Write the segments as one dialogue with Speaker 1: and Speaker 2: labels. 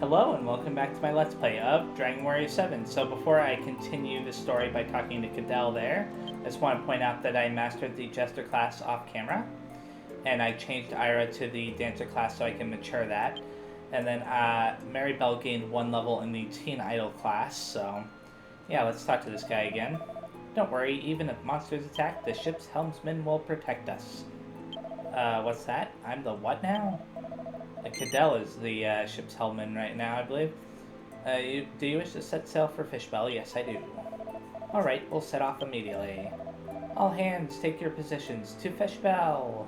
Speaker 1: Hello and welcome back to my Let's Play of Dragon Warrior 7. So before I continue the story by talking to Cadell there, I just want to point out that I mastered the Jester class off camera. And I changed Ira to the Dancer class so I can mature that. And then Mary Bell gained 1 level in the Teen Idol class, so yeah, let's talk to this guy again. Don't worry, even if monsters attack, the ship's helmsman will protect us. What's that? I'm the what now? Cadell is the ship's helmsman right now, I believe. Do you wish to set sail for Fishbell? Yes, I do. Alright, we'll set off immediately. All hands, take your positions to Fishbell!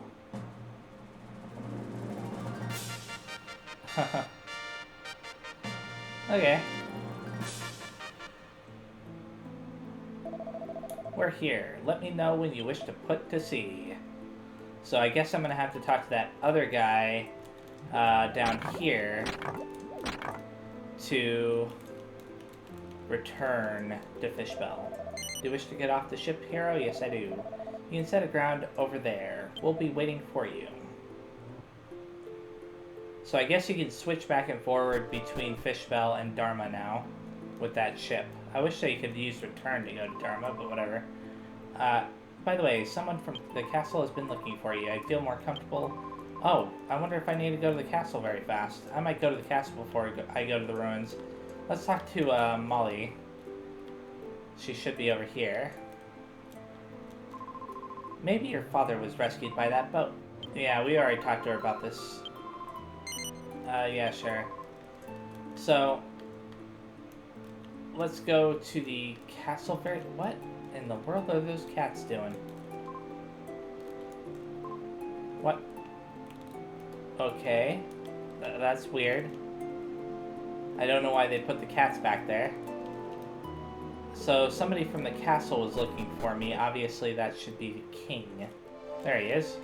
Speaker 1: Okay. We're here. Let me know when you wish to put to sea. So I guess I'm gonna have to talk to that other guy down here to return to Fishbell. Do you wish to get off the ship, hero? Yes, I do. You can set aground over there. We'll be waiting for you. So I guess you can switch back and forward between Fishbell and Dharma now with that ship. I wish that you could use return to go to Dharma, but whatever. By the way, someone from the castle has been looking for you. I feel more comfortable. Oh, I wonder if I need to go to the castle very fast. I might go to the castle before I go to the ruins. Let's talk to Molly. She should be over here. Maybe your father was rescued by that boat. Yeah, we already talked to her about this. Yeah, sure. So, let's go to the castle very... What in the world are those cats doing? What? Okay. That's weird. I don't know why they put the cats back there. So, somebody from the castle was looking for me. Obviously, that should be the king. There he is.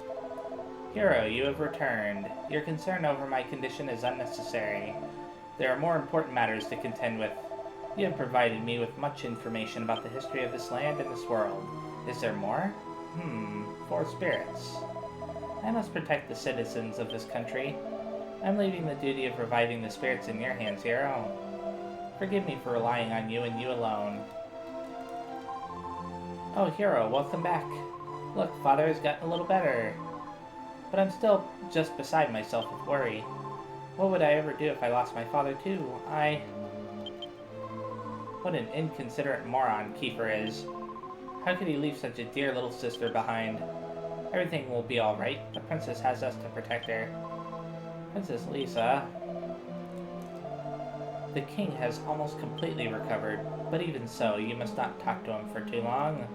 Speaker 1: Hero, you have returned. Your concern over my condition is unnecessary. There are more important matters to contend with. You have provided me with much information about the history of this land and this world. Is there more? 4 spirits. I must protect the citizens of this country. I'm leaving the duty of reviving the spirits in your hands, hero. Forgive me for relying on you and you alone. Oh, hero, welcome back. Look, father has gotten a little better. But I'm still just beside myself with worry. What would I ever do if I lost my father too? What an inconsiderate moron Kiefer is. How could he leave such a dear little sister behind? Everything will be alright. The princess has us to protect her. Princess Lisa. The king has almost completely recovered, but even so, you must not talk to him for too long.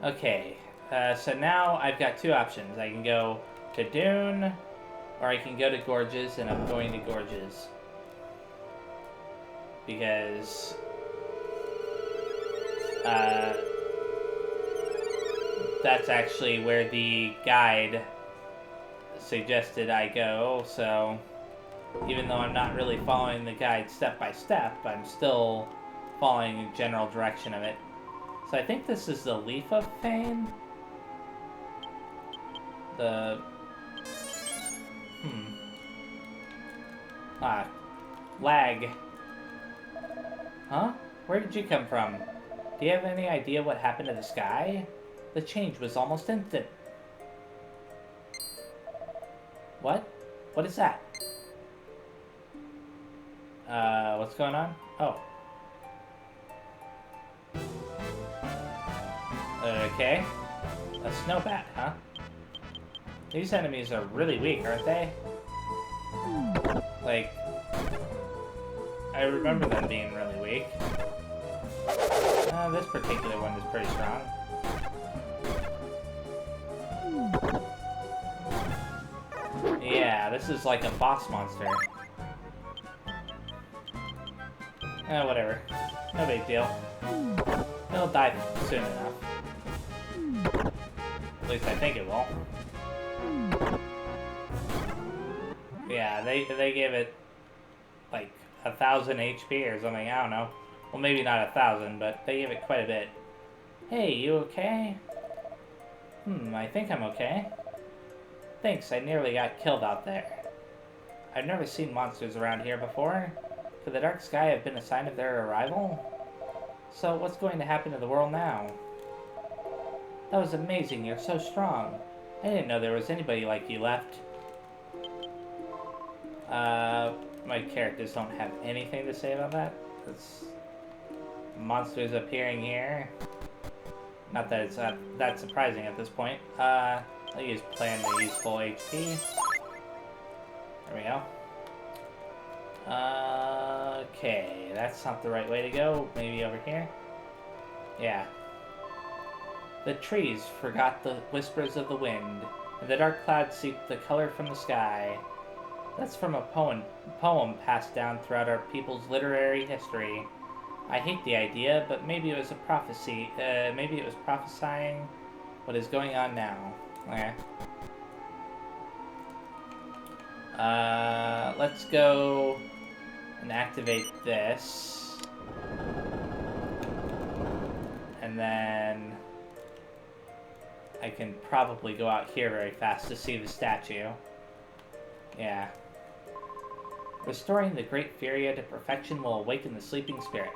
Speaker 1: Okay, so now I've got 2 options. I can go to Dune, or I can go to Gorges, and I'm going to Gorges. Because that's actually where the guide suggested I go, so even though I'm not really following the guide step by step, I'm still following the general direction of it. So I think this is the Leaf of Fame? The... lag. Huh? Where did you come from? Do you have any idea what happened to the sky? The change was almost instant. What? What is that? What's going on? Oh. Okay. A snowbat, huh? These enemies are really weak, aren't they? Like... I remember them being really weak. This particular one is pretty strong. Yeah, this is like a boss monster. Whatever. No big deal. It'll die soon enough. At least I think it will. Yeah, they gave it like 1,000 HP or something, I don't know. Well, maybe not 1,000, but they gave it quite a bit. Hey, you okay? I think I'm okay. Thanks, I nearly got killed out there. I've never seen monsters around here before. Could the dark sky have been a sign of their arrival? So, what's going to happen to the world now? That was amazing, you're so strong. I didn't know there was anybody like you left. My characters don't have anything to say about that. It's monsters appearing here. Not that it's that surprising at this point. I'll use plan to use full HP. There we go. Okay, that's not the right way to go. Maybe over here? Yeah. The trees forgot the whispers of the wind, and the dark clouds seeped the color from the sky. That's from a poem passed down throughout our people's literary history. I hate the idea, but maybe it was a prophecy. Maybe it was prophesying what is going on now. Okay. Let's go and activate this. And then I can probably go out here very fast to see the statue. Yeah. Restoring the Great Furia to perfection will awaken the sleeping spirit.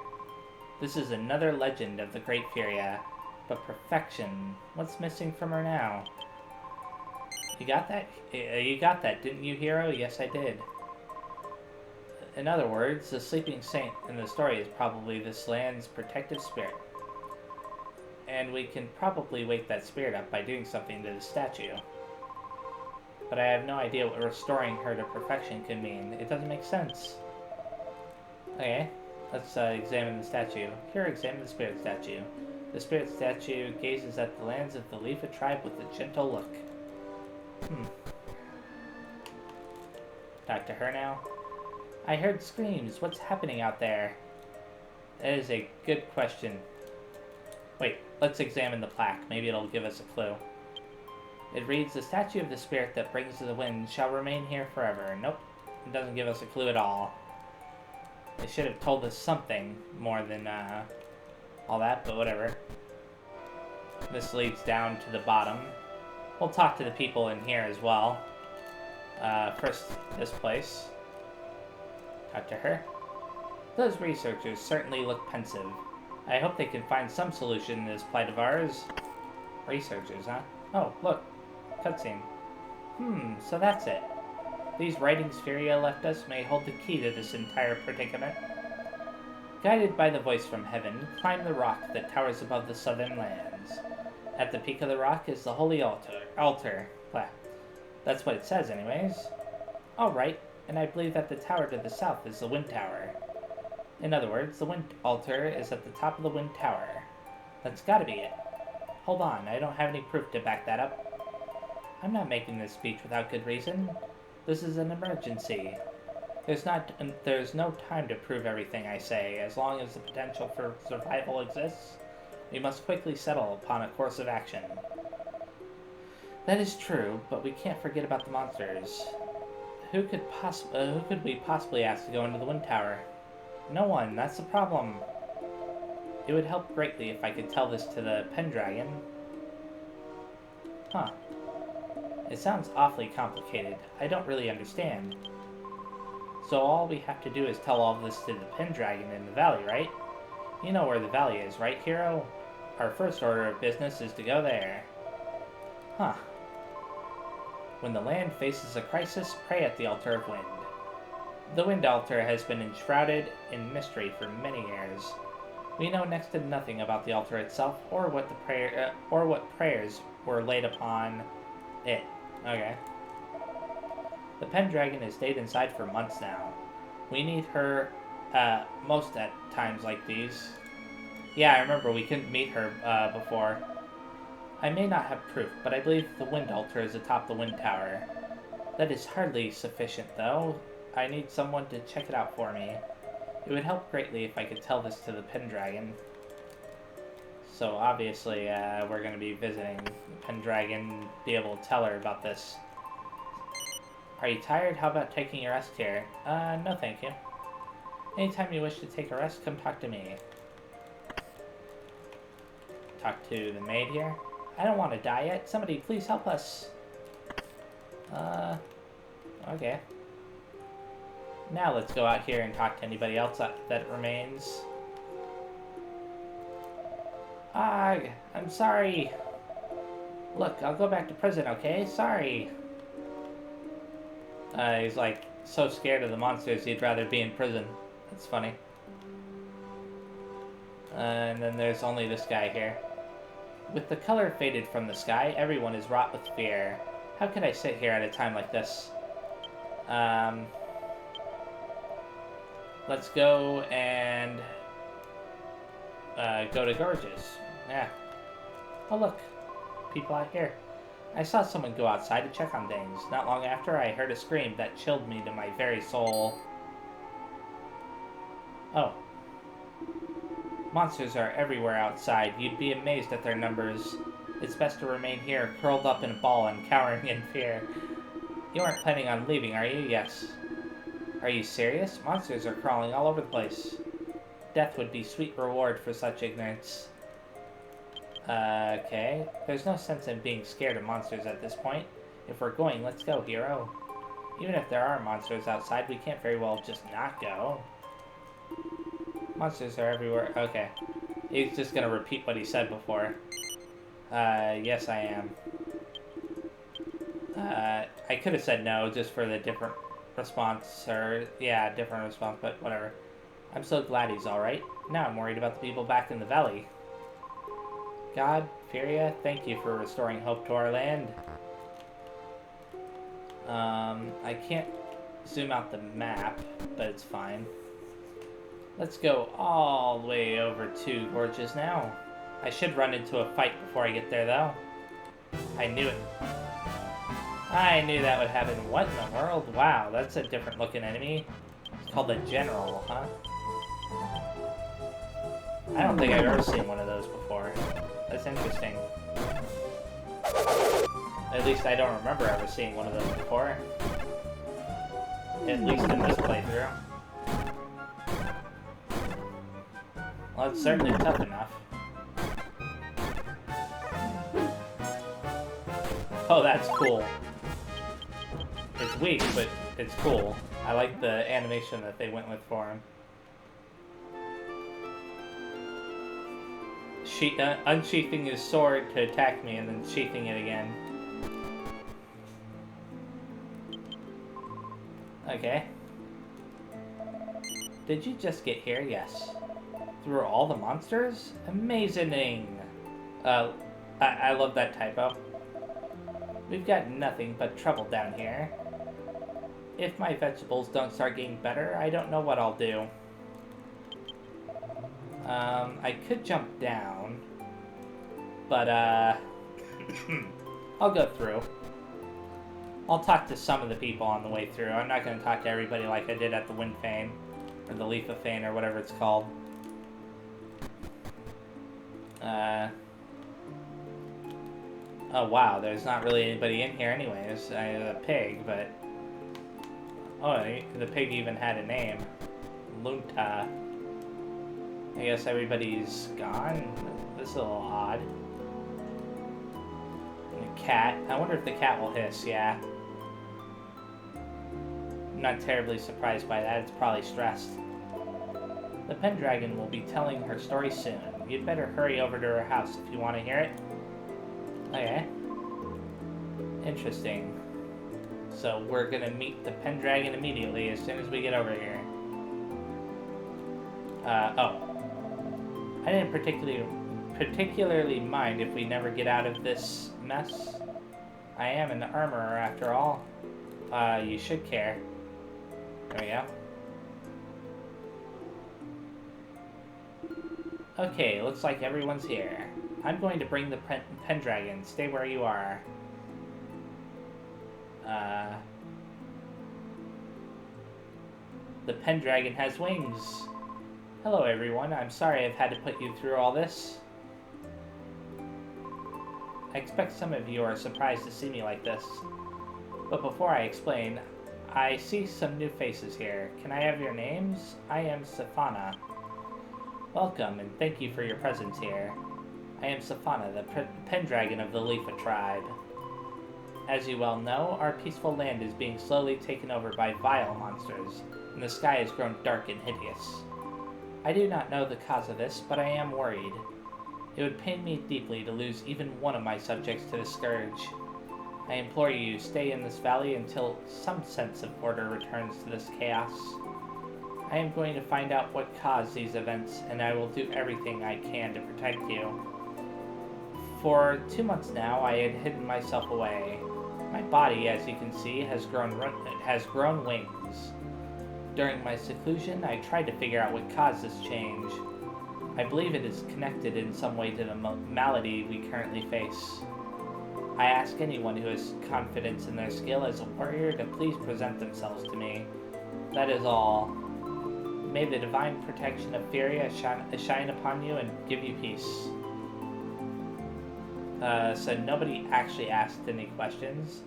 Speaker 1: This is another legend of the Great Furia. But perfection, what's missing from her now? You got that? You got that, didn't you, hero? Yes, I did. In other words, the sleeping saint in the story is probably this land's protective spirit. And we can probably wake that spirit up by doing something to the statue. But I have no idea what restoring her to perfection could mean. It doesn't make sense. Okay, let's examine the statue. Here, examine the spirit statue. The spirit statue gazes at the lands of the Leafa tribe with a gentle look. Talk to her now. I heard screams. What's happening out there? That is a good question. Wait, let's examine the plaque. Maybe it'll give us a clue. It reads, the statue of the spirit that brings the wind shall remain here forever. Nope, it doesn't give us a clue at all. It should have told us something more than all that, but whatever. This leads down to the bottom. We'll talk to the people in here as well. First, this place. Talk to her. Those researchers certainly look pensive. I hope they can find some solution to this plight of ours. Researchers, huh? Oh, look. Cutscene. So that's it. These writings Furia left us may hold the key to this entire predicament. Guided by the voice from heaven, climb the rock that towers above the southern lands. At the peak of the rock is the holy altar. That's what it says anyways. Alright, and I believe that the tower to the south is the wind tower. In other words, the wind altar is at the top of the wind tower. That's gotta be it. Hold on, I don't have any proof to back that up. I'm not making this speech without good reason. This is an emergency. There's no time to prove everything I say. As long as the potential for survival exists, we must quickly settle upon a course of action. That is true, but we can't forget about the monsters. Who could we possibly ask to go into the wind tower? No one, that's the problem. It would help greatly if I could tell this to the Pendragon. Huh. It sounds awfully complicated. I don't really understand. So all we have to do is tell all this to the Pendragon in the valley, right? You know where the valley is, right, hero? Our first order of business is to go there. Huh. When the land faces a crisis, pray at the altar of wind. The wind altar has been enshrouded in mystery for many years. We know next to nothing about the altar itself, or what prayers were laid upon it. Okay. The Pendragon has stayed inside for months now. We need her most at times like these. Yeah, I remember we couldn't meet her before. I may not have proof, but I believe the wind altar is atop the wind tower. That is hardly sufficient, though. I need someone to check it out for me. It would help greatly if I could tell this to the Pendragon. So obviously, we're going to be visiting the Pendragon, be able to tell her about this. Are you tired? How about taking a rest here? No thank you. Anytime you wish to take a rest, come talk to me. Talk to the maid here. I don't want to die yet. Somebody please help us. Okay. Now let's go out here and talk to anybody else that remains. I'm sorry. Look, I'll go back to prison, okay? Sorry. He's like so scared of the monsters he'd rather be in prison. That's funny. And then there's only this guy here. With the color faded from the sky, everyone is wrought with fear. How could I sit here at a time like this? Let's go and go to Gorge's. Yeah. Oh look, people out here. I saw someone go outside to check on things. Not long after, I heard a scream that chilled me to my very soul. Oh. Monsters are everywhere outside. You'd be amazed at their numbers. It's best to remain here, curled up in a ball and cowering in fear. You aren't planning on leaving, are you? Yes. Are you serious? Monsters are crawling all over the place. Death would be sweet reward for such ignorance. Okay. There's no sense in being scared of monsters at this point. If we're going, let's go, hero. Even if there are monsters outside, we can't very well just not go. Monsters are everywhere. Okay. He's just gonna repeat what he said before. Yes, I am. I could have said no just for the different response, or, yeah, different response, but whatever. I'm so glad he's alright. Now I'm worried about the people back in the valley. God, Furia, thank you for restoring hope to our land. I can't zoom out the map, but it's fine. Let's go all the way over to Gorge's now. I should run into a fight before I get there, though. I knew it. I knew that would happen. What in the world? Wow, that's a different looking enemy. It's called the General, huh? I don't think I've ever seen one of those before. That's interesting. At least I don't remember ever seeing one of those before. At least in this playthrough. Well, it's certainly tough enough. Oh, that's cool. It's weak, but it's cool. I like the animation that they went with for him. Unsheathing his sword to attack me and then sheathing it again. Okay. Did you just get here? Yes. Through all the monsters? Amazing! I love that typo. We've got nothing but trouble down here. If my vegetables don't start getting better, I don't know what I'll do. I could jump down, but, I'll go through. I'll talk to some of the people on the way through. I'm not going to talk to everybody like I did at the Wind Fane, or the Leaf of Fane, or whatever it's called. Oh wow, there's not really anybody in here anyways. A pig, but... Oh, the pig even had a name. Lunta. I guess everybody's gone? This is a little odd. And a cat. I wonder if the cat will hiss, yeah. I'm not terribly surprised by that, it's probably stressed. The Pendragon will be telling her story soon. You'd better hurry over to her house if you want to hear it. Okay. Interesting. So we're gonna meet the Pendragon immediately as soon as we get over here. Oh. I didn't particularly mind if we never get out of this mess. I am an armorer after all. You should care. There we go. Okay, looks like everyone's here. I'm going to bring the Pendragon. Stay where you are. The Pendragon has wings. Hello, everyone. I'm sorry I've had to put you through all this. I expect some of you are surprised to see me like this. But before I explain, I see some new faces here. Can I have your names? I am Safana. Welcome, and thank you for your presence here. I am Safana, the Pendragon of the Leafa tribe. As you well know, our peaceful land is being slowly taken over by vile monsters, and the sky has grown dark and hideous. I do not know the cause of this, but I am worried. It would pain me deeply to lose even one of my subjects to the scourge. I implore you, stay in this valley until some sense of order returns to this chaos. I am going to find out what caused these events, and I will do everything I can to protect you. For 2 months now, I had hidden myself away. My body, as you can see, has grown wings. During my seclusion, I tried to figure out what caused this change. I believe it is connected in some way to the malady we currently face. I ask anyone who has confidence in their skill as a warrior to please present themselves to me. That is all. May the divine protection of Furia shine upon you and give you peace. So nobody actually asked any questions.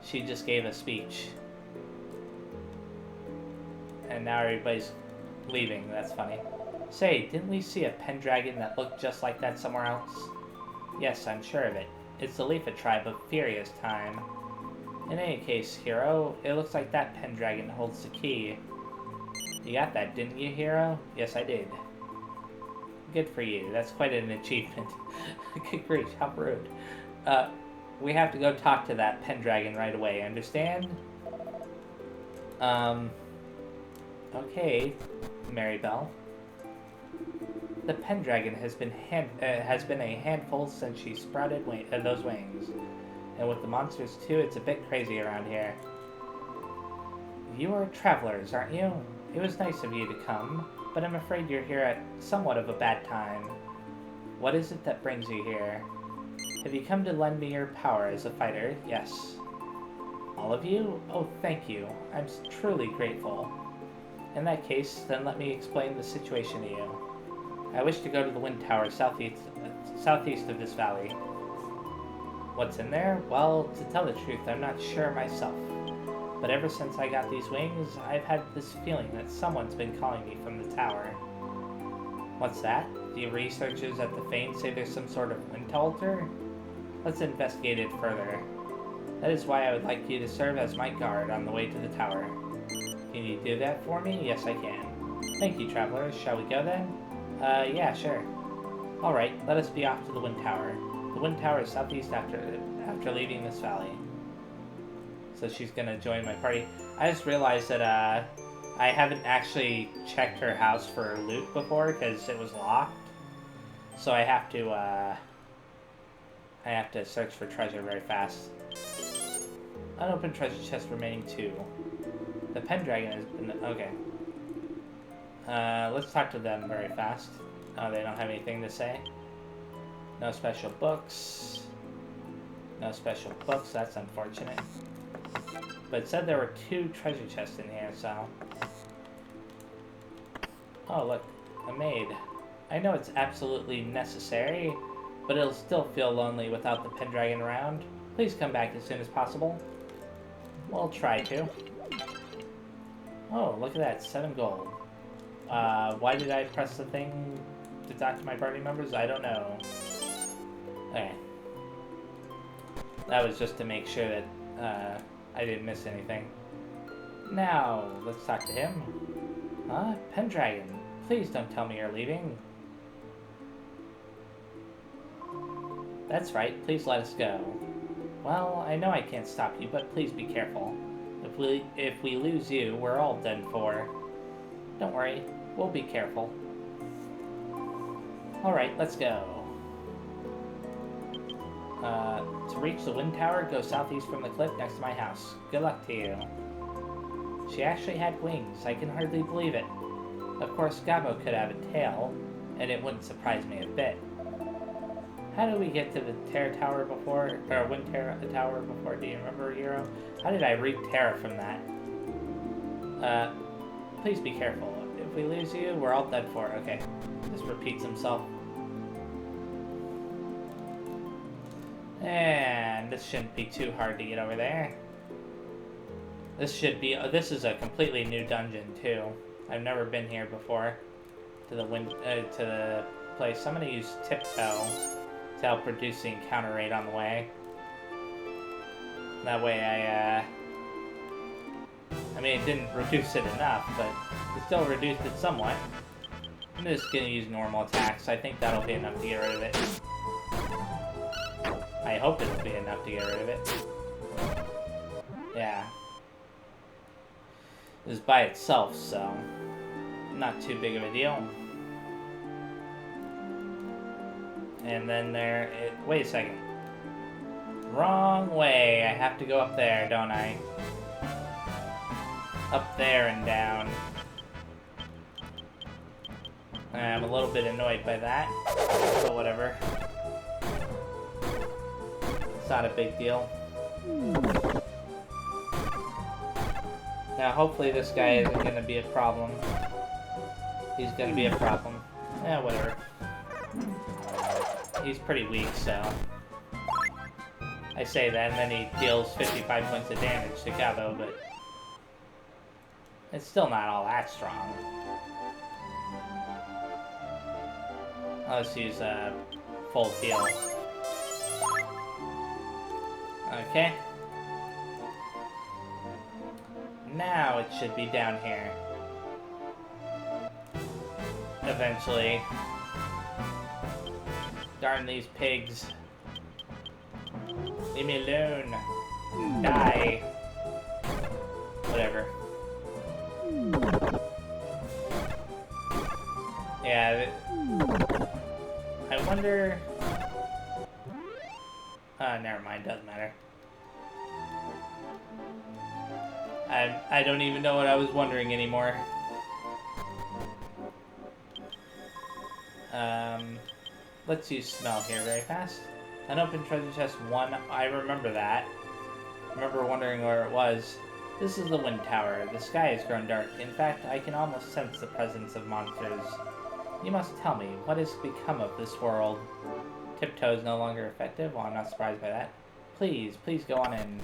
Speaker 1: She just gave a speech. And now everybody's leaving. That's funny. Say, didn't we see a Pendragon that looked just like that somewhere else? Yes, I'm sure of it. It's the Leafit tribe of Furia's time. In any case, Hero, it looks like that Pendragon holds the key. You got that, didn't you, Hero? Yes, I did. Good for you. That's quite an achievement. Good grief, how rude. We have to go talk to that Pendragon right away, understand? Okay, Maribel. The Pendragon has been a handful since she sprouted those wings. And with the monsters too, it's a bit crazy around here. You are travelers, aren't you? It was nice of you to come, but I'm afraid you're here at somewhat of a bad time. What is it that brings you here? Have you come to lend me your power as a fighter? Yes. All of you? Oh, thank you. I'm truly grateful. In that case, then let me explain the situation to you. I wish to go to the wind tower southeast of this valley. What's in there? Well, to tell the truth, I'm not sure myself. But ever since I got these wings, I've had this feeling that someone's been calling me from the tower. What's that? The researchers at the VII say there's some sort of wind altar? Let's investigate it further. That is why I would like you to serve as my guard on the way to the tower. Can you do that for me? Yes, I can. Thank you, travelers. Shall we go then? Yeah, sure. Alright, let us be off to the wind tower. The wind tower is southeast after leaving this valley. So she's gonna join my party. I just realized that, I haven't actually checked her house for loot before, because it was locked. So I have to search for treasure very fast. Unopened treasure chest remaining 2. The Pendragon has been... okay. Let's talk to them very fast. Oh, they don't have anything to say. No special books. No special books, that's unfortunate. But it said there were 2 treasure chests in here, so... oh, look. A maid. I know it's absolutely necessary, but it'll still feel lonely without the Pendragon around. Please come back as soon as possible. We'll try to. Oh, look at that. 7 gold. Why did I press the thing to talk to my party members? I don't know. Okay. That was just to make sure that I didn't miss anything. Now, let's talk to him. Huh? Pendragon, please don't tell me you're leaving. That's right, please let us go. Well, I know I can't stop you, but please be careful. If we lose you, we're all done for. Don't worry, we'll be careful. Alright, let's go. To reach the wind tower, go southeast from the cliff next to my house. Good luck to you. She actually had wings. I can hardly believe it. Of course, Gabo could have a tail, and it wouldn't surprise me a bit. How did we get to the Terra Tower before, or Wind Tower before? Do you remember, Hero? How did I read Terra from that? Please be careful. If we lose you, we're all dead for. Okay. This repeats himself. And this shouldn't be too hard to get over there. This should be, this is a completely new dungeon too. I've never been here before. To the place. I'm gonna use Tiptoe to help reduce the encounter rate on the way. That way I mean, it didn't reduce it enough, but it still reduced it somewhat. I'm just gonna use normal attacks. I think that'll be enough to get rid of it. I hope it'll be enough to get rid of it. Yeah. This is by itself, so not too big of a deal. And then wait a second. Wrong way. I have to go up there, don't I? Up there and down. I'm a little bit annoyed by that, but whatever. It's not a big deal. Now, hopefully this guy isn't going to be a problem. He's going to be a problem. Yeah, whatever. He's pretty weak, so... I say that, and then he deals 55 points of damage to Gabo, but... it's still not all that strong. Let's use full heal. Okay. Now it should be down here. Eventually. Darn these pigs. Leave me alone. Die. Whatever. Yeah. I wonder... never mind, doesn't matter. I don't even know what I was wondering anymore. Let's use smell here very fast. Unopened treasure chest 1, I remember that. I remember wondering where it was. This is the wind tower. The sky has grown dark. In fact, I can almost sense the presence of monsters. You must tell me, what has become of this world? Tiptoe is no longer effective? Well, I'm not surprised by that. Please go on in.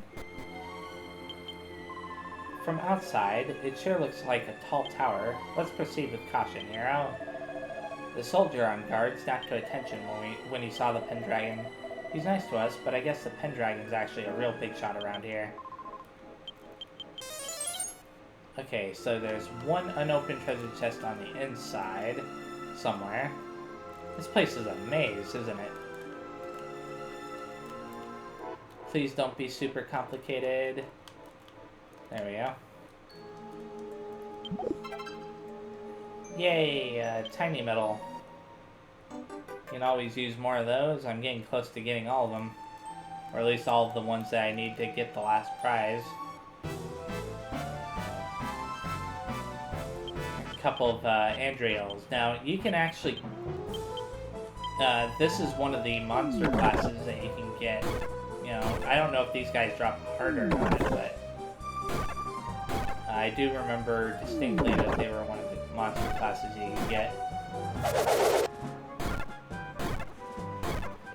Speaker 1: From outside, it sure looks like a tall tower. Let's proceed with caution, hero. The soldier on guard snapped to attention when he saw the Pendragon. He's nice to us, but I guess the Pendragon's actually a real big shot around here. Okay, so there's one unopened treasure chest on the inside, somewhere. This place is a maze, isn't it? Please don't be super complicated. There we go. Yay, tiny metal. You can always use more of those. I'm getting close to getting all of them. Or at least all of the ones that I need to get the last prize. A couple of Andreals. Now, you can actually... this is one of the monster classes that you can get. You know, I don't know if these guys drop harder or not, but... I do remember distinctly that they were one of the monster classes you can get.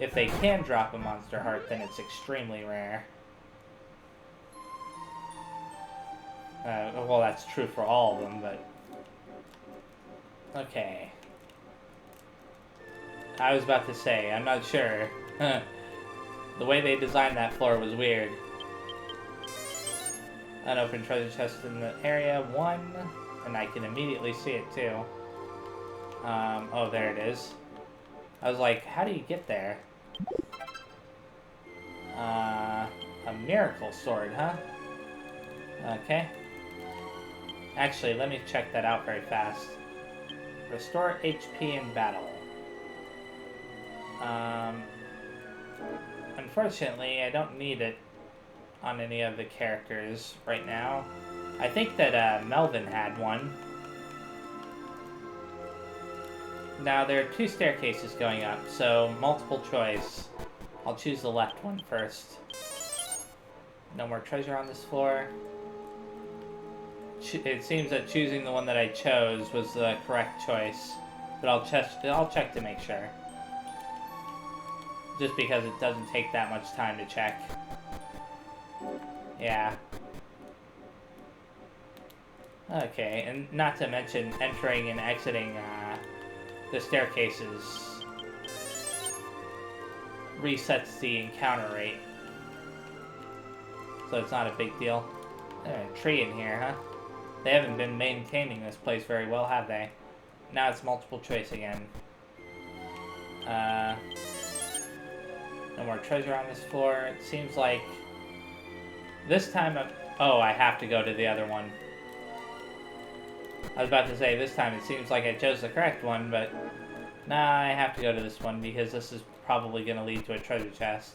Speaker 1: If they can drop a monster heart, then it's extremely rare. Well, that's true for all of them, but... Okay. I was about to say, I'm not sure. The way they designed that floor was weird. Unopened treasure chest in the area, 1, and I can immediately see it too. Oh, there it is. I was like, how do you get there? A miracle sword, huh? Okay. Actually, let me check that out very fast. Restore HP in battle. Unfortunately, I don't need it on any of the characters right now. I think that Melvin had one. Now, there are 2 staircases going up, so multiple choice. I'll choose the left one first. No more treasure on this floor. It seems that choosing the one that I chose was the correct choice, but I'll check to make sure. Just because it doesn't take that much time to check. Yeah. Okay, and not to mention entering and exiting the staircases resets the encounter rate. so it's not a big deal. There's a tree in here, huh? They haven't been maintaining this place very well, have they? Now it's multiple choice again. No more treasure on this floor. It seems like this time oh, I have to go to the other one. I was about to say, this time it seems like I chose the correct one, but nah, I have to go to this one because this is probably going to lead to a treasure chest.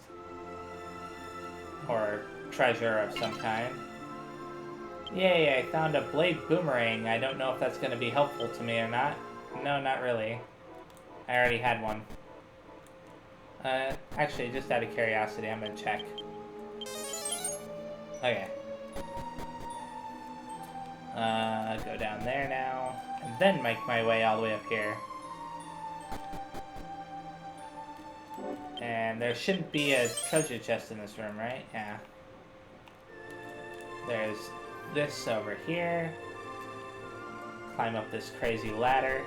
Speaker 1: Or treasure of some kind. Yay, I found a blade boomerang. I don't know if that's going to be helpful to me or not. No, not really. I already had one. Actually, just out of curiosity, I'm going to check. Okay. Go down there now, and then make my way all the way up here. And there shouldn't be a treasure chest in this room, right? Yeah. There's this over here. Climb up this crazy ladder.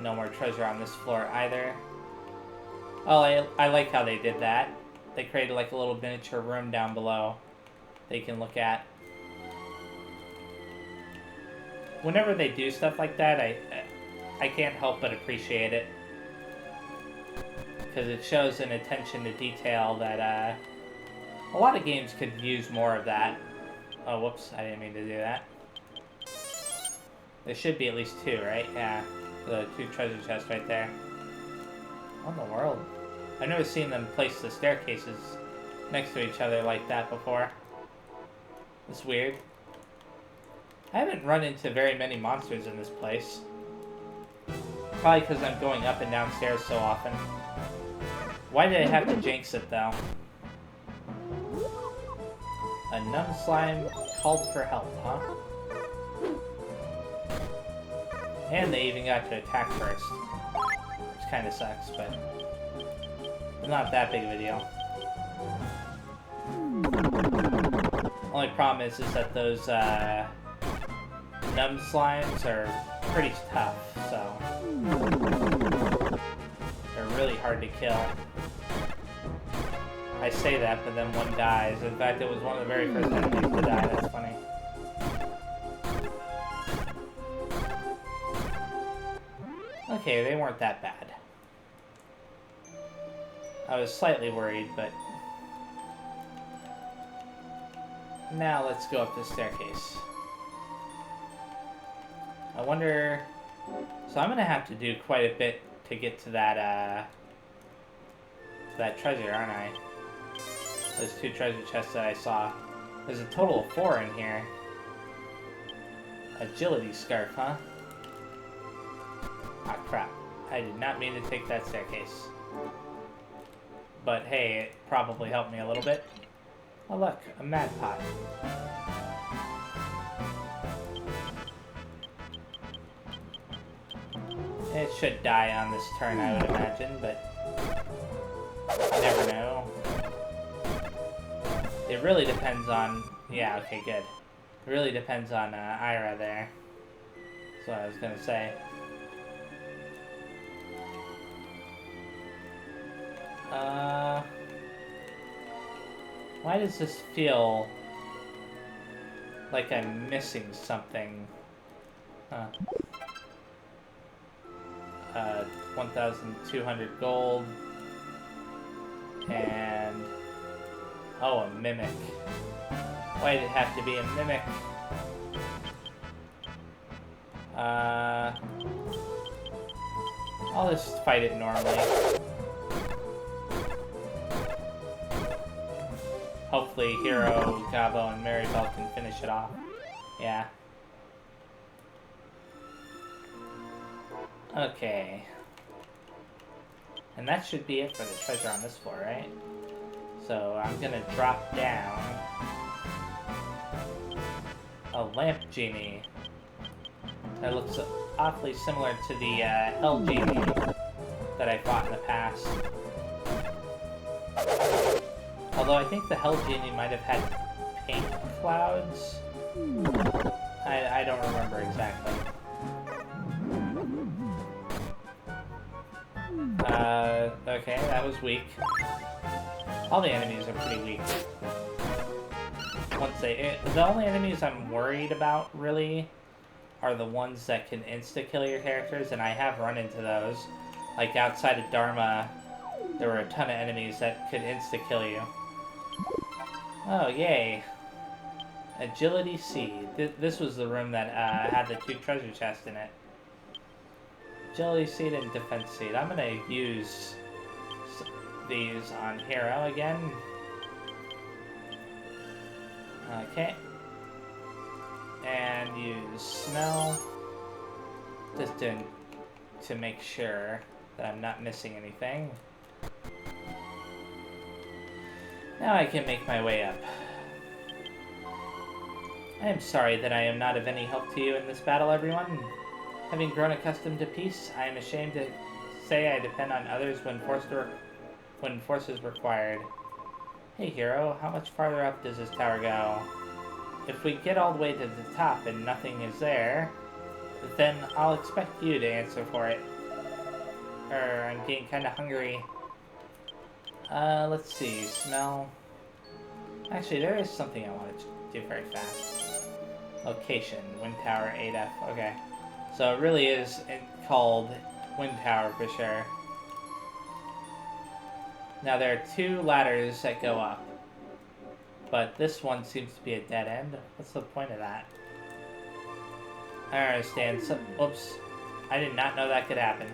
Speaker 1: No more treasure on this floor either. Oh, I like how they did that. They created like a little miniature room down below they can look at. Whenever they do stuff like that, I can't help but appreciate it. Because it shows an attention to detail that a lot of games could use more of that. Oh, whoops, I didn't mean to do that. There should be at least two, right? Yeah, the two treasure chests right there. What in the world? I've never seen them place the staircases next to each other like that before. It's weird. I haven't run into very many monsters in this place. Probably because I'm going up and down stairs so often. Why did I have to jinx it, though? A numb slime called for help, huh? And they even got to attack first. Which kind of sucks, but not that big of a deal. Only problem is that those numb slimes are pretty tough, so they're really hard to kill. I say that, but then one dies. In fact, it was one of the very first enemies to die. That's funny. Okay, they weren't that bad. I was slightly worried, but... Now let's go up this staircase. I wonder... So I'm gonna have to do quite a bit to get to that treasure, aren't I? Those two treasure chests that I saw. There's a total of 4 in here. Agility scarf, huh? Ah, crap. I did not mean to take that staircase. But hey, it probably helped me a little bit. Oh look, a mad pot. It should die on this turn, I would imagine, but you never know. It really depends on... Yeah, okay, good. It really depends on Ira there. That's what I was gonna say. Why does this feel like I'm missing something? Huh. 1,200 gold. And... Oh, a mimic. Why did it have to be a mimic? I'll just fight it normally. Hopefully Hero, Gabo, and Maribel can finish it off. Yeah. Okay. And that should be it for the treasure on this floor, right? So I'm gonna drop down a lamp genie. That looks awfully similar to the hell genie that I fought in the past. Although I think the hell genie might have had paint clouds. I don't remember exactly. Okay, that was weak. All the enemies are pretty weak. The only enemies I'm worried about, really, are the ones that can insta-kill your characters, and I have run into those. Like, outside of Dharma, there were a ton of enemies that could insta-kill you. Oh, yay. Agility C. This was the room that had the 2 treasure chests in it. Agility seed and defense seed. I'm gonna use these on Hero again. Okay. And use smell. Just to make sure that I'm not missing anything. Now I can make my way up. I am sorry that I am not of any help to you in this battle, everyone. Having grown accustomed to peace, I am ashamed to say I depend on others when force is required. Hey, Hero, how much farther up does this tower go? If we get all the way to the top and nothing is there, then I'll expect you to answer for it. I'm getting kind of hungry. Let's see, smell. Actually, there is something I wanted to do very fast. Location, Wind Tower 8F, okay. So it really is called Wind Tower for sure. Now there are 2 ladders that go up. But this one seems to be a dead end. What's the point of that? I don't understand. Oops. I did not know that could happen.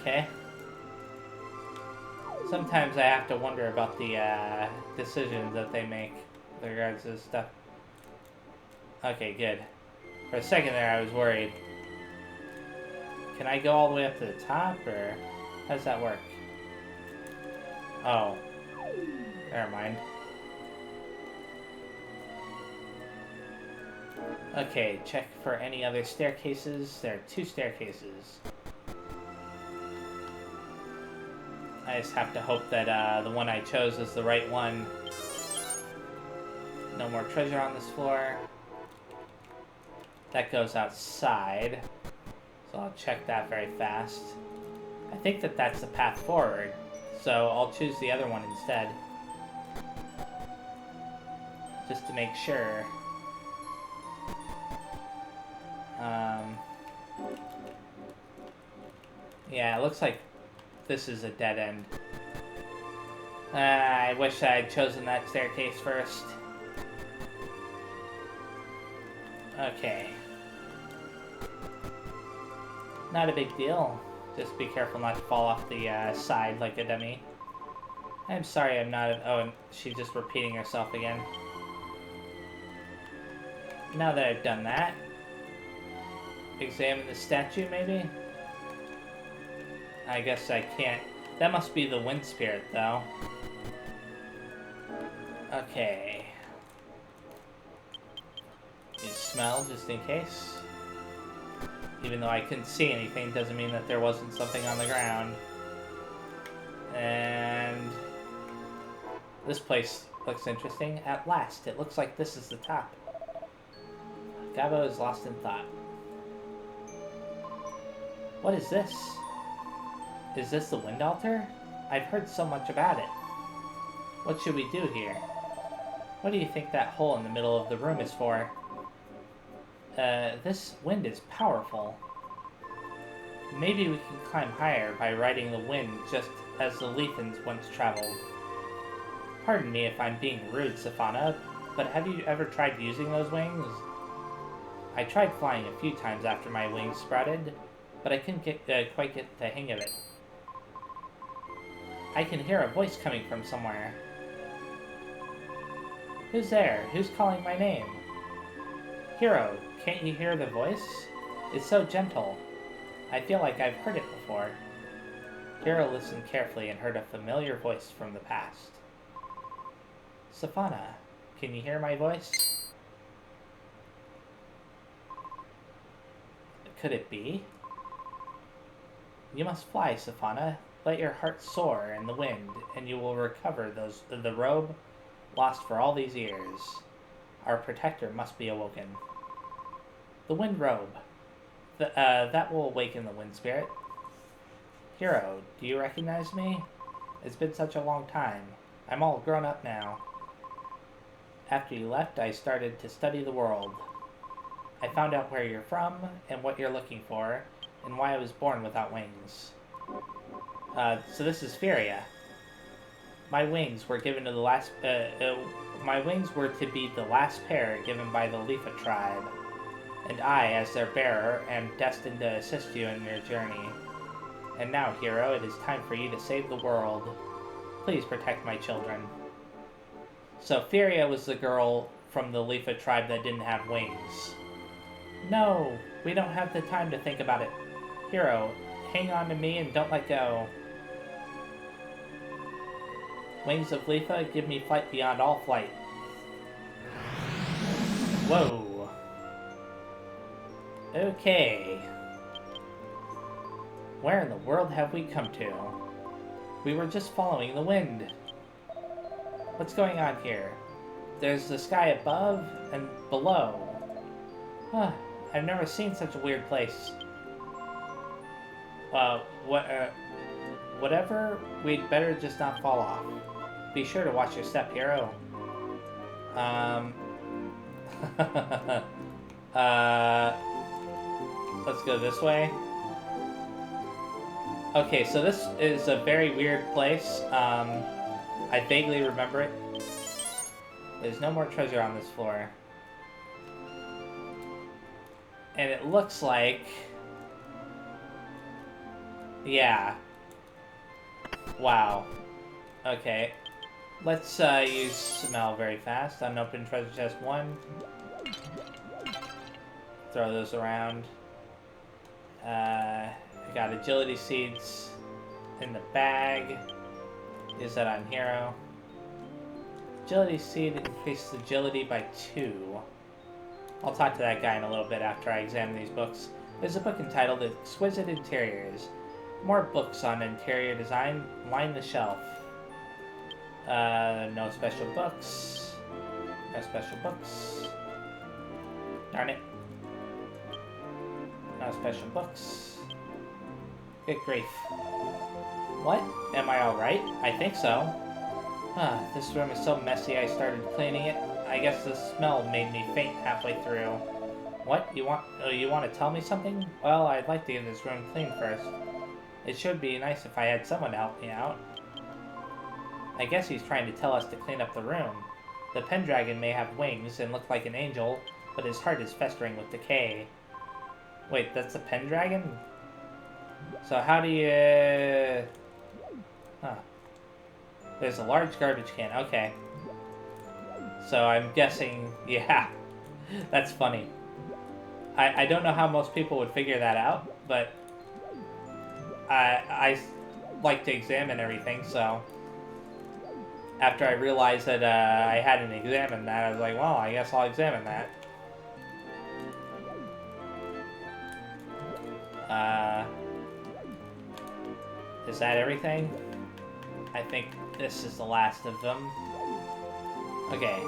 Speaker 1: Okay. Sometimes I have to wonder about the decisions that they make with regards to this stuff. Okay, good. For a second there, I was worried. Can I go all the way up to the top, or how does that work? Oh. Never mind. Okay, check for any other staircases. There are 2 staircases. I just have to hope that the one I chose is the right one. No more treasure on this floor. That goes outside. So I'll check that very fast. I think that that's the path forward. So I'll choose the other one instead. Just to make sure. Yeah, it looks like this is a dead end. I wish I had chosen that staircase first. Okay. Not a big deal. Just be careful not to fall off the side like a dummy. I'm sorry I'm not... Oh, and she's just repeating herself again. Now that I've done that, examine the statue, maybe? I guess I can't... That must be the wind spirit, though. Okay. Use smell, just in case. Even though I couldn't see anything, doesn't mean that there wasn't something on the ground. And... this place looks interesting. At last, it looks like this is the top. Gabo is lost in thought. What is this? Is this the wind altar? I've heard so much about it. What should we do here? What do you think that hole in the middle of the room is for? This wind is powerful. Maybe we can climb higher by riding the wind just as the Lethans once traveled. Pardon me if I'm being rude, Safana, but have you ever tried using those wings? I tried flying a few times after my wings sprouted, but I couldn't quite get the hang of it. I can hear a voice coming from somewhere. Who's there? Who's calling my name? Hero, can't you hear the voice? It's so gentle. I feel like I've heard it before. Hero listened carefully and heard a familiar voice from the past. Safana, can you hear my voice? Could it be? You must fly, Safana. Let your heart soar in the wind, and you will recover the robe lost for all these years. Our protector must be awoken. The wind robe. That will awaken the wind spirit. Hero, do you recognize me? It's been such a long time. I'm all grown up now. After you left, I started to study the world. I found out where you're from, and what you're looking for, and why I was born without wings. So this is Feria. My wings were given to the last... my wings were to be the last pair given by the Lifa tribe. And I, as their bearer, am destined to assist you in your journey. And now, Hero, it is time for you to save the world. Please protect my children. So Feria was the girl from the Lifa tribe that didn't have wings. No, we don't have the time to think about it. Hero, hang on to me and don't let go. Wings of Lifa, give me flight beyond all flight. Whoa. Okay. Where in the world have we come to? We were just following the wind. What's going on here? There's the sky above and below. Huh, I've never seen such a weird place. Whatever, we'd better just not fall off. Be sure to watch your step, Hero. Let's go this way. Okay, so this is a very weird place. I vaguely remember it. There's no more treasure on this floor. And it looks like... yeah. Wow. Okay. Let's use smell very fast. Unopened treasure chest 1. Throw those around. I got agility seeds in the bag. Use that on Hero. Agility seed increases agility by 2. I'll talk to that guy in a little bit after I examine these books. There's a book entitled Exquisite Interiors. More books on interior design line the shelf. No special books. No special books. Darn it. No special books. Good grief. What? Am I alright? I think so. This room is so messy I started cleaning it. I guess the smell made me faint halfway through. What? You want to tell me something? Well, I'd like to get this room clean first. It should be nice if I had someone to help me out. I guess he's trying to tell us to clean up the room. The Pendragon may have wings and look like an angel, but his heart is festering with decay. Wait, that's the Pendragon? So how do you... Huh. There's a large garbage can. Okay. So I'm guessing... yeah. That's funny. I don't know how most people would figure that out, but... I like to examine everything, so... After I realized that I hadn't examined that, I was like, well, I guess I'll examine that. Is that everything? I think this is the last of them. Okay.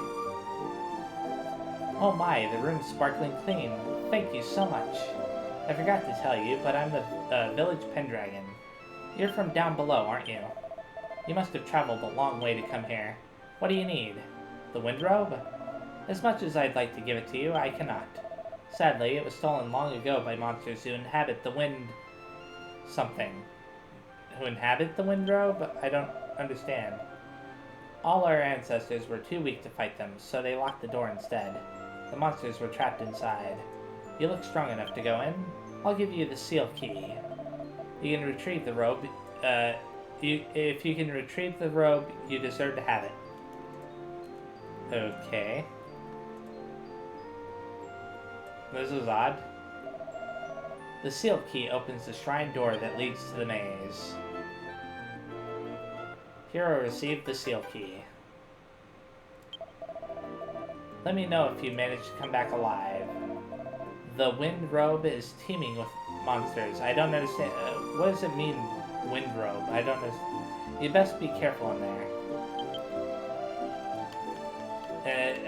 Speaker 1: Oh my, the room's sparkling clean. Thank you so much. I forgot to tell you, but I'm the village Pendragon. You're from down below, aren't you? You must have traveled a long way to come here. What do you need? The wind robe? As much as I'd like to give it to you, I cannot. Sadly, it was stolen long ago by monsters who inhabit the wind... something. Who inhabit the wind robe? I don't understand. All our ancestors were too weak to fight them, so they locked the door instead. The monsters were trapped inside. You look strong enough to go in. I'll give you the seal key. You can retrieve the robe. If you can retrieve the robe, you deserve to have it. Okay. This is odd. The seal key opens the shrine door that leads to the maze. Hero received the seal key. Let me know if you manage to come back alive. The wind robe is teeming with monsters. I don't understand. What does it mean, wind robe? I don't understand. You best be careful in there.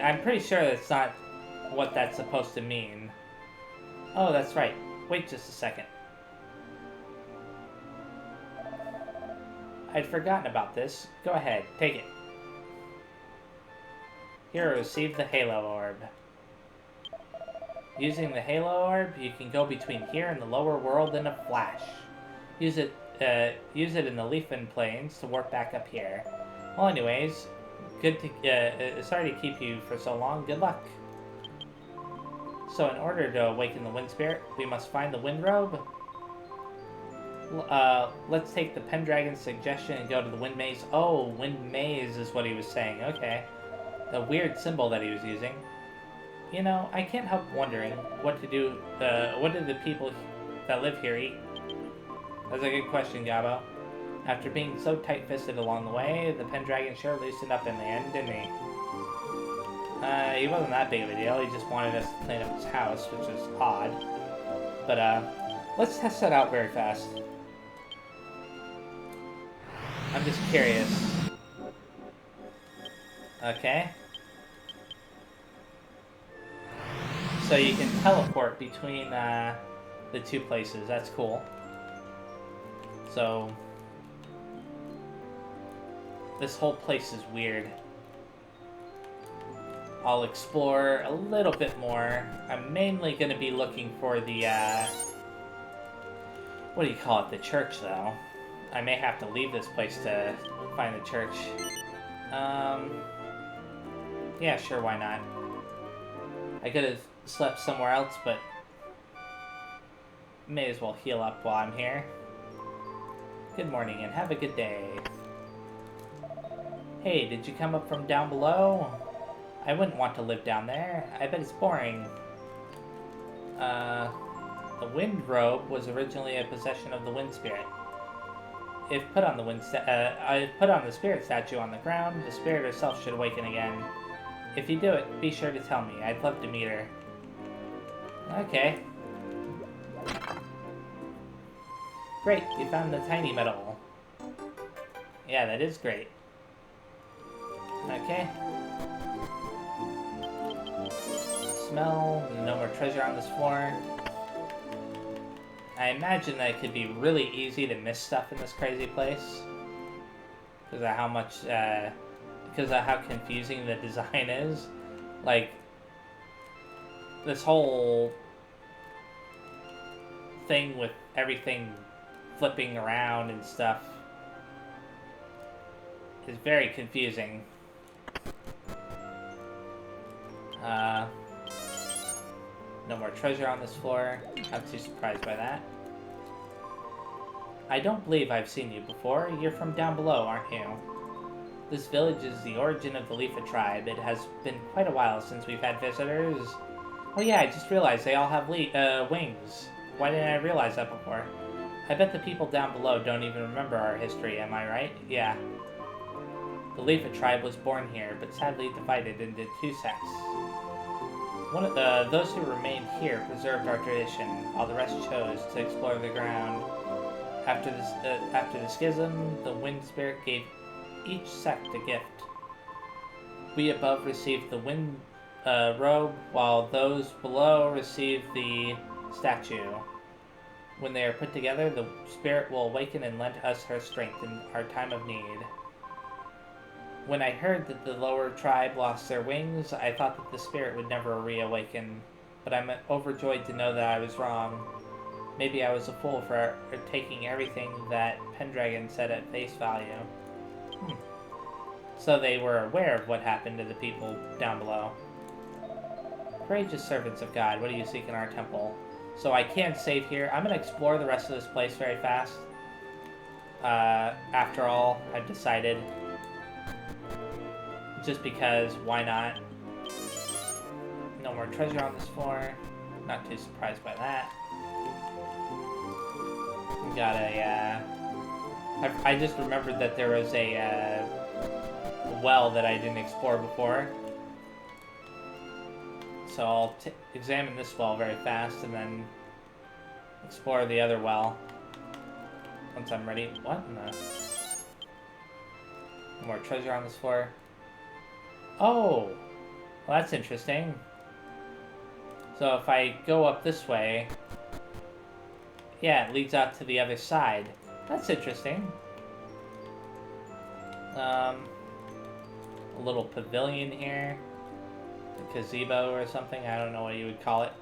Speaker 1: I'm pretty sure that's not what that's supposed to mean. Oh, that's right. Wait just a second. I'd forgotten about this. Go ahead, take it. Here, receive the Halo Orb. Using the Halo Orb, you can go between here and the lower world in a flash. Use it in the Leafin Plains to warp back up here. Well, anyways, sorry to keep you for so long. Good luck. So, in order to awaken the Wind Spirit, we must find the Wind Robe. Let's take the Pendragon's suggestion and go to the Wind Maze. Oh, Wind Maze is what he was saying. Okay. The weird symbol that he was using. You know, I can't help wondering what to do. What do the people that live here eat? That's a good question, Gabo. After being so tight-fisted along the way, the Pendragon sure loosened up in the end, didn't he? He wasn't that big of a deal. He just wanted us to clean up his house, which is odd. But, let's test that out very fast. I'm just curious. Okay. So you can teleport between, the two places. That's cool. So, this whole place is weird. I'll explore a little bit more. I'm mainly going to be looking for the, what do you call it? The church, though. I may have to leave this place to find the church. Yeah, sure, why not? I could have slept somewhere else, but may as well heal up while I'm here. Good morning, and have a good day. Hey, did you come up from down below? I wouldn't want to live down there. I bet it's boring. The Wind Robe was originally a possession of the Wind Spirit. If put on the Spirit statue on the ground, the Spirit herself should awaken again. If you do it, be sure to tell me. I'd love to meet her. Okay. Great, you found the tiny medal. Yeah, that is great. Okay. Smell, no more treasure on this floor. I imagine that it could be really easy to miss stuff in this crazy place. Because of how much, because of how confusing the design is. Like, this whole thing with everything flipping around and stuff is very confusing. No more treasure on this floor. Not too surprised by that. I don't believe I've seen you before. You're from down below, aren't you? This village is the origin of the Leafa tribe. It has been quite a while since we've had visitors. Oh yeah, I just realized they all have wings. Why didn't I realize that before? I bet the people down below don't even remember our history, am I right? Yeah. The Leafa tribe was born here, but sadly divided into two sects. Those who remained here preserved our tradition, while the rest chose to explore the ground. After the schism, the Wind Spirit gave each sect a gift. We above received the Wind Robe, while those below received the statue. When they are put together, the Spirit will awaken and lend us her strength in our time of need. When I heard that the lower tribe lost their wings, I thought that the Spirit would never reawaken, but I'm overjoyed to know that I was wrong. Maybe I was a fool for taking everything that Pendragon said at face value. So they were aware of what happened to the people down below. Courageous servants of God, what do you seek in our temple? So I can save here. I'm going to explore the rest of this place very fast. After all, I've decided. Just because, why not? No more treasure on this floor. Not too surprised by that. We got a, I just remembered that there was a well that I didn't explore before. So I'll examine this well very fast and then explore the other well once I'm ready. What in the... More treasure on this floor. Oh! Well, that's interesting. So if I go up this way... Yeah, it leads out to the other side. That's interesting. A little pavilion here. A gazebo or something. I don't know what you would call it.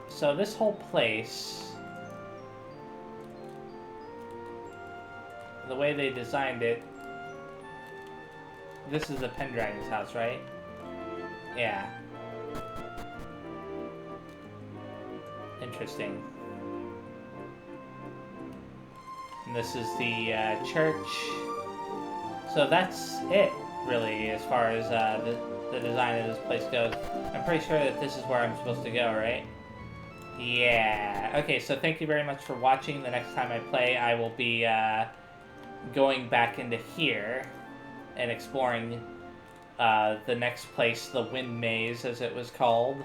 Speaker 1: So this whole place, the way they designed it, this is the Pendragon's house, right? Yeah. Interesting. And this is the church. So that's it, really, as far as the design of this place goes. I'm pretty sure that this is where I'm supposed to go, right? Yeah. Okay, so thank you very much for watching. The next time I play, I will be going back into here and exploring the next place, the Wind Maze, as it was called.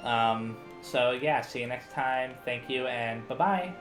Speaker 1: So yeah, see you next time. Thank you, and bye-bye.